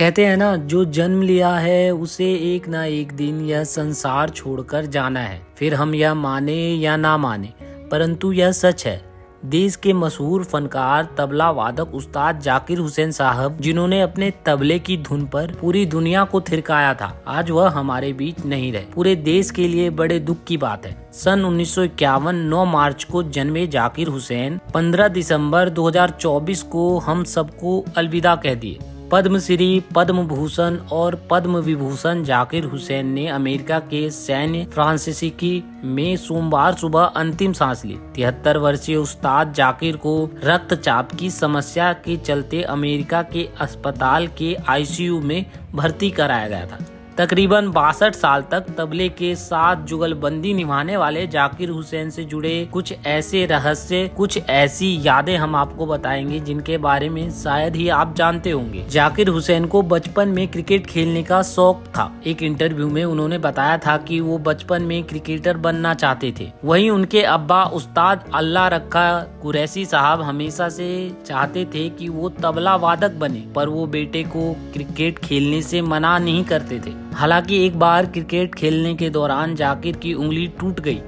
कहते हैं ना, जो जन्म लिया है उसे एक ना एक दिन यह संसार छोड़कर जाना है। फिर हम यह माने या ना माने, परंतु यह सच है। देश के मशहूर फनकार तबला वादक उस्ताद जाकिर हुसैन साहब, जिन्होंने अपने तबले की धुन पर पूरी दुनिया को थिरकाया था, आज वह हमारे बीच नहीं रहे। पूरे देश के लिए बड़े दुख की बात है। सन 1951 9 मार्च को जन्मे जाकिर हुसैन 15 दिसंबर 2024 को हम सबको अलविदा कह दिए। पद्मश्री, पद्म भूषण और पद्म विभूषण जाकिर हुसैन ने अमेरिका के सैन फ्रांसिस्को में सोमवार सुबह अंतिम सांस ली। 73 वर्षीय उस्ताद जाकिर को रक्तचाप की समस्या के चलते अमेरिका के अस्पताल के आईसीयू में भर्ती कराया गया था। तकरीबन 62 साल तक तबले के साथ जुगलबंदी निभाने वाले जाकिर हुसैन से जुड़े कुछ ऐसे रहस्य, कुछ ऐसी यादें हम आपको बताएंगे जिनके बारे में शायद ही आप जानते होंगे। जाकिर हुसैन को बचपन में क्रिकेट खेलने का शौक था। एक इंटरव्यू में उन्होंने बताया था कि वो बचपन में क्रिकेटर बनना चाहते थे। वहीं उनके अब्बा उस्ताद अल्लाह रखा कुरैशी साहब हमेशा से चाहते थे कि वो तबला वादक बने, पर वो बेटे को क्रिकेट खेलने से मना नहीं करते थे। हालांकि एक बार क्रिकेट खेलने के दौरान जाकिर की उंगली टूट गई।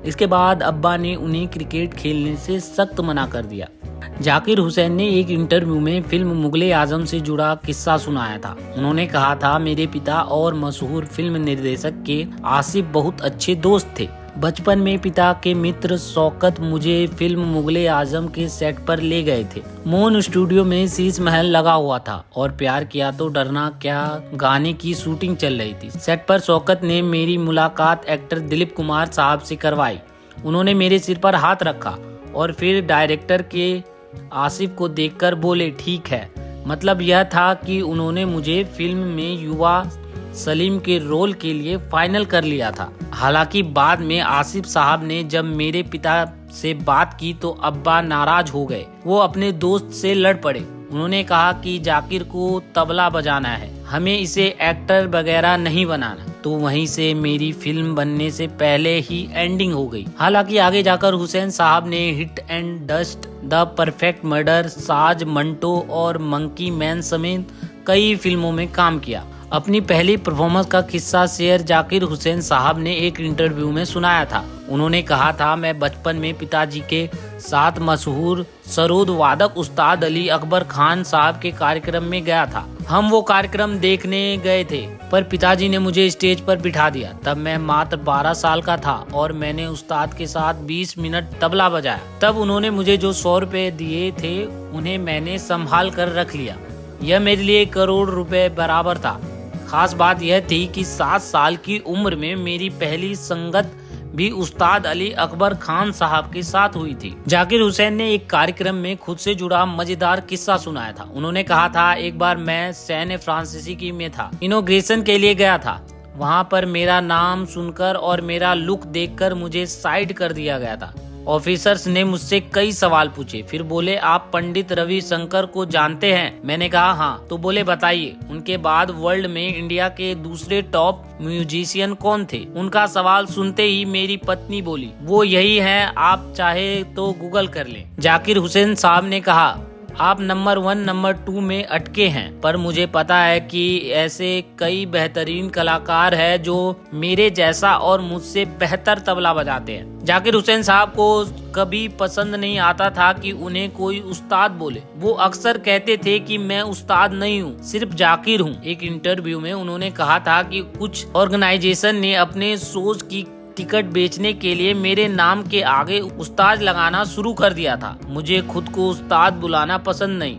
इसके बाद अब्बा ने उन्हें क्रिकेट खेलने से सख्त मना कर दिया। जाकिर हुसैन ने एक इंटरव्यू में फिल्म मुगले आजम से जुड़ा किस्सा सुनाया था। उन्होंने कहा था, मेरे पिता और मशहूर फिल्म निर्देशक के आसिफ बहुत अच्छे दोस्त थे। बचपन में पिता के मित्र शौकत मुझे फिल्म मुगले आजम के सेट पर ले गए थे। मोन स्टूडियो में शीश महल लगा हुआ था और प्यार किया तो डरना क्या गाने की शूटिंग चल रही थी। सेट पर शौकत ने मेरी मुलाकात एक्टर दिलीप कुमार साहब से करवाई। उन्होंने मेरे सिर पर हाथ रखा और फिर डायरेक्टर के आसिफ को देखकर बोले, ठीक है। मतलब यह था कि उन्होंने मुझे फिल्म में युवा सलीम के रोल के लिए फाइनल कर लिया था। हालांकि बाद में आसिफ साहब ने जब मेरे पिता से बात की तो अब्बा नाराज हो गए। वो अपने दोस्त से लड़ पड़े। उन्होंने कहा कि जाकिर को तबला बजाना है, हमें इसे एक्टर वगैरह नहीं बनाना। तो वहीं से मेरी फिल्म बनने से पहले ही एंडिंग हो गई। हालांकि आगे जाकर हुसैन साहब ने hit and dust, the perfect murder, साज, मंटो और मंकी मैन समेत कई फिल्मों में काम किया। अपनी पहली परफॉर्मेंस का किस्सा शेयर जाकिर हुसैन साहब ने एक इंटरव्यू में सुनाया था। उन्होंने कहा था, मैं बचपन में पिताजी के साथ मशहूर सरोद वादक उस्ताद अली अकबर खान साहब के कार्यक्रम में गया था। हम वो कार्यक्रम देखने गए थे, पर पिताजी ने मुझे स्टेज पर बिठा दिया। तब मैं मात्र 12 साल का था और मैंने उस्ताद के साथ 20 मिनट तबला बजाया। तब उन्होंने मुझे जो 100 रुपए दिए थे उन्हें मैंने संभाल कर रख लिया। यह मेरे लिए 1 करोड़ रुपए बराबर था। खास बात यह थी कि 7 साल की उम्र में मेरी पहली संगत भी उस्ताद अली अकबर खान साहब के साथ हुई थी। जाकिर हुसैन ने एक कार्यक्रम में खुद से जुड़ा मजेदार किस्सा सुनाया था। उन्होंने कहा था, एक बार मैं सैन फ्रांसिस्को में था, इनॉग्रेशन के लिए गया था। वहां पर मेरा नाम सुनकर और मेरा लुक देखकर मुझे साइड कर दिया गया था। ऑफिसर्स ने मुझसे कई सवाल पूछे, फिर बोले, आप पंडित रविशंकर को जानते हैं? मैंने कहा हाँ। तो बोले, बताइए उनके बाद वर्ल्ड में इंडिया के दूसरे टॉप म्यूजिशियन कौन थे? उनका सवाल सुनते ही मेरी पत्नी बोली, वो यही हैं, आप चाहे तो गूगल कर लें। जाकिर हुसैन साहब ने कहा, आप नंबर 1 नंबर 2 में अटके हैं, पर मुझे पता है कि ऐसे कई बेहतरीन कलाकार हैं जो मेरे जैसा और मुझसे बेहतर तबला बजाते हैं। जाकिर हुसैन साहब को कभी पसंद नहीं आता था कि उन्हें कोई उस्ताद बोले। वो अक्सर कहते थे कि मैं उस्ताद नहीं हूँ, सिर्फ जाकिर हूँ। एक इंटरव्यू में उन्होंने कहा था कि कुछ ऑर्गेनाइजेशन ने अपने शोज की टिकट बेचने के लिए मेरे नाम के आगे उस्ताद लगाना शुरू कर दिया था। मुझे खुद को उस्ताद बुलाना पसंद नहीं।